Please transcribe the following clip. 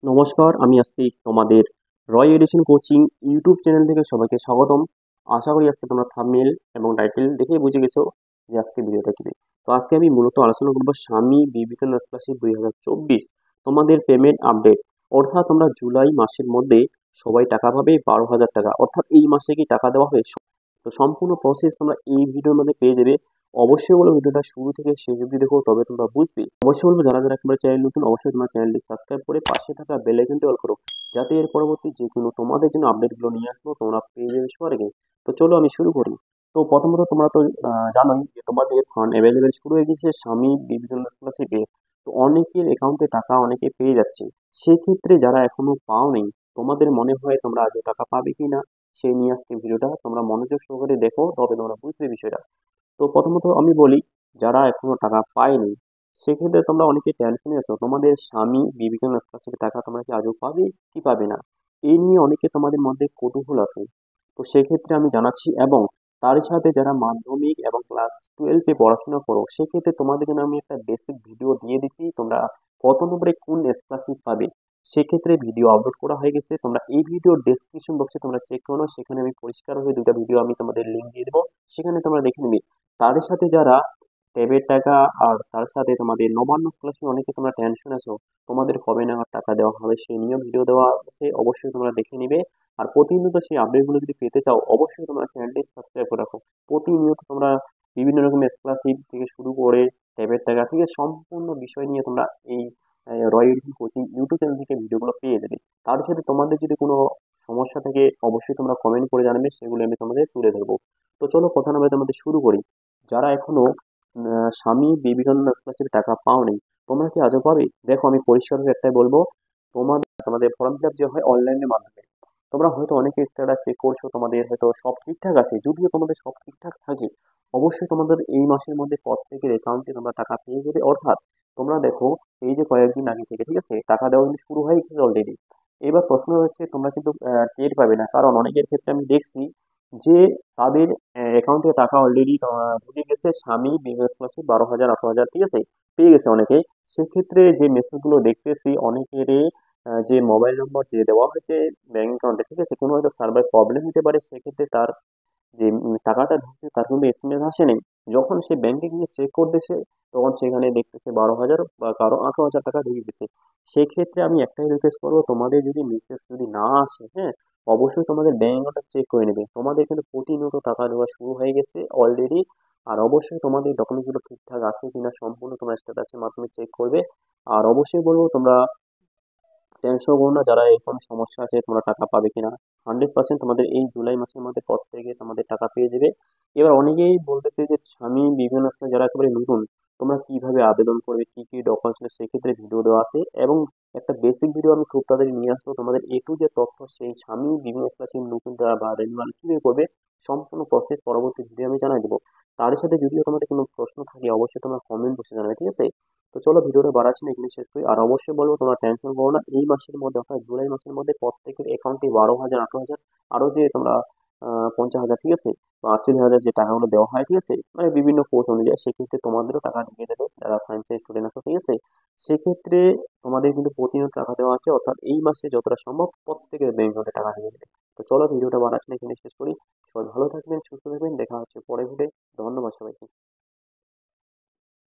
নমস্কার, আমি আস্তিক। তোমাদের রয় এডিশন কোচিং ইউটিউব চ্যানেল থেকে সবাইকে স্বাগতম। আশা করি আজকে তোমরা থাম্বনেল এবং টাইটেল দেখে বুঝে গেছো যে আজকে ভিডিওটা কি। তো আজকে আমি মূলত আলোচনা করবো স্বামী বিবেকানন্দ স্কলারশিপ 2024 তোমাদের পেমেন্ট আপডেট। অর্থাৎ তোমরা জুলাই মাসের মধ্যে সবাই টাকা পাবে 12,000 টাকা। অর্থাৎ এই মাসে কি টাকা দেওয়া হবে? তো সম্পূর্ণ প্রসেস তোমরা এই ভিডিওর মধ্যে পেয়ে যাবে। অবশ্যই বলবো ভিডিওটা শুরু থেকে শেষ অবধি দেখো, তবে তোমরা বুঝবে। অবশ্যই বলবো যারা যারা একেবারে চ্যানেল নতুন, অবশ্যই তোমার চ্যানেলটি সাবস্ক্রাইব করে পাশে থাকা বেল আইকনটি অল করো, যাতে এর পরবর্তী যে কোনো তোমাদের জন্য আপডেটগুলো নিয়ে আসবো তোমরা পেয়ে যাবে সবার আগে। তো চলো আমি শুরু করি। তো প্রথমত তোমরা তো জানোই যে তোমাদের ফান্ড অ্যাভেলেবেল শুরু হয়ে গেছে স্বামী বিবেকানন্দ স্কলারশিপে। তো অনেকের অ্যাকাউন্টে টাকা অনেকে পেয়ে যাচ্ছে। সেক্ষেত্রে যারা এখনো পাওনি, তোমাদের মনে হয় তোমরা আগে টাকা পাবে কিনা, সেই নিয়ে আজকে ভিডিওটা তোমরা মনোযোগ সহকারে দেখো, তবে তোমরা বুঝবে বিষয়টা। তো প্রথমত আমি বলি, যারা এখনো টাকা পায়নি সেক্ষেত্রে তোমরা অনেকে টেনশনে আছো, তোমাদের স্বামী বিবেকানন্দ স্কলারশিপের টাকা তোমরা কি আজও পাবে কি পাবে না, এই নিয়ে অনেকে তোমাদের মধ্যে কৌতূহল আছে। তো সেক্ষেত্রে আমি জানাচ্ছি, এবং তার সাথে যারা মাধ্যমিক এবং ক্লাস 12-এ পড়াশোনা করো সেক্ষেত্রে তোমাদের জন্য আমি একটা বেসিক ভিডিও দিয়ে দিছি, তোমরা কত নম্বরে কোন স্কলারশিপ পাবে সেক্ষেত্রে ভিডিও আপলোড করা হয়ে গেছে। তোমরা এই ভিডিওর ডেসক্রিপশন বক্সে তোমরা চেক করো, সেখানে আমি পরিষ্কার হয়ে দুটা ভিডিও আমি তোমাদের লিঙ্ক দিয়ে দেবো, সেখানে তোমরা দেখে নিবে। তাদের সাথে যারা ট্যাবের টাকা আর তার সাথে তোমাদের নবান্ন স্কলারশিপ অনেকে তোমরা টেনশন আছো তোমাদের কবে নাগাদ টাকা দেওয়া হবে, সেই নিয়েও ভিডিও দেওয়া আছে, অবশ্যই তোমরা দেখে নিবে। আর প্রতিনিয়ত সেই আপডেটগুলো যদি পেতে চাও অবশ্যই তোমরা চ্যানেলটি সাবস্ক্রাইব করে রাখো। প্রতিনিয়ত তোমরা বিভিন্ন রকমের স্কলারশিপ থেকে শুরু করে ট্যাবের টাকা থেকে সম্পূর্ণ বিষয় নিয়ে তোমরা এই রয় এডুকেশন কোচিং ইউটিউব চ্যানেল থেকে ভিডিওগুলো পেয়ে যাবে। তার সাথে তোমাদের যদি কোনো সমস্যা থাকে অবশ্যই তোমরা কমেন্ট করে জানাবে, সেগুলো আমি তোমাদের তুলে ধরবো। তো চলো কথা না বলে তোমাদের শুরু করি। যারা এখনো স্বামী বিবেকানন্দ স্কলারশিপ টাকা পাওনি, তোমরা কি আজও পাবে? দেখো আমি পরিষ্কারভাবে একটাই বলবো, তোমাদের ফর্ম ফিল আপ যে হয় অনলাইনের মাধ্যমে, তোমরা হয়তো অনেকে স্ট্যাটাস চেক করছো, তোমাদের হয়তো সব ঠিকঠাক আছে। যদিও তোমাদের সব ঠিকঠাক থাকে, অবশ্যই তোমাদের এই মাসের মধ্যে প্রত্যেকের অ্যাকাউন্টে তোমরা টাকা পেয়ে যাবে। অর্থাৎ তোমরা দেখো, এই যে কয়েকদিন আগে থেকে ঠিক আছে টাকা দেওয়া কিন্তু শুরু হয়ে গেছে অলরেডি। এবার প্রশ্ন হচ্ছে তোমরা কিন্তু টের পাবে না, কারণ অনেকের ক্ষেত্রে আমি দেখছি যে তাদের অ্যাকাউন্টে টাকা অলরেডি ঢুকে গেছে স্বামী বিজনেস স্কলারশিপ 12,000 18,000 ঠিক আছে, পেয়ে গেছে অনেকে। সেক্ষেত্রে যে মেসেজগুলো দেখতেছি অনেকেরই যে মোবাইল নম্বর দিয়ে দেওয়া হয়েছে ব্যাংক অ্যাকাউন্টে, ঠিক আছে, কোনো হয়তো সার্ভার প্রবলেম হতে পারে, সেক্ষেত্রে তার যে টাকাটা ঢুকছে তার কিন্তু এসএমএস আসেনি। যখন সে ব্যাংকে গিয়ে চেক করতেছে তখন সেখানে দেখতেছে 12,000 বা কারো 18,000 টাকা ঢুকে গেছে। সেক্ষেত্রে আমি একটাই রিকোয়েস্ট করবো, তোমাদের যদি মেসেজ যদি না আসে, হ্যাঁ, অবশ্যই তোমাদের ব্যাংক অ্যাকাউন্টটা চেক করে নেবে। তোমাদের কিন্তু প্রতিনিয়ত টাকা দেওয়া শুরু হয়ে গেছে অলরেডি। আর অবশ্যই তোমাদের ডকুমেন্টগুলো ঠিকঠাক আছে কিনা সম্পূর্ণ তোমার স্ট্যাটাসের মাধ্যমে চেক করবে। আর অবশ্যই বলবো তোমরা টেনশন করো না, যারা এরকম সমস্যা আছে তোমরা টাকা পাবে কিনা, 100% তোমাদের এই জুলাই মাসের মধ্যে প্রত্যেকে তোমাদের টাকা পেয়ে যাবে। এবার অনেকেই বলতেছে যে স্বামী বিভিন্ন সময় যারা একেবারে নতুন, তোমরা কিভাবে আবেদন করবে, কি কি ডকুমেন্টস, সেক্ষেত্রে ভিডিও দেওয়া আছে, এবং একটা বেসিক ভিডিও আমি খুব তাড়াতাড়ি নিয়ে আসবো তোমাদের টু যে তথ্য, সেই স্বামী বিভিন্ন স্কলারশিপ নতুন যারা বা রেনুয়াল কিভাবে করবে সম্পূর্ণ প্রসেস পরবর্তী ভিডিও আমি জানাই দেবো। তার সাথে যদিও তোমাদের কোনো প্রশ্ন থাকে অবশ্যই তোমরা কমেন্ট বক্সে জানাবে, ঠিক আছে। তো চলো ভিডিওটা বাড়াচ্ছি না, এখানে শেষ করি। আর অবশ্যই বলবো তোমরা টেনশন করো না, এই মাসের মধ্যে অর্থাৎ জুলাই মাসের মধ্যে প্রত্যেকের অ্যাকাউন্টে 12,000 18,000 আরো যে তোমরা 50,000 ঠিক আছে বা 48,000 যে টাকাগুলো দেওয়া হয়, ঠিক আছে, মানে বিভিন্ন কোর্স অনুযায়ী, সেক্ষেত্রে তোমাদেরও টাকা ঢুকে দেবে যারা ফাইন্যান্সিয়াল স্টুডেন্ট আছো, ঠিক আছে। সেক্ষেত্রে তোমাদের কিন্তু প্রতিনিয়ত টাকা দেওয়া আছে, অর্থাৎ এই মাসে যতটা সম্ভব প্রত্যেকের ব্যাংক অ্যাকাউন্টে টাকা ঢুকে দেবে। তো চলো ভিডিওটা বাড়াচ্ছি না, এখানে শেষ করি। সবাই ভালো থাকবেন, সুস্থ থাকবেন, দেখা হচ্ছে পরে ভিডিও। ধন্যবাদ সবাইকে।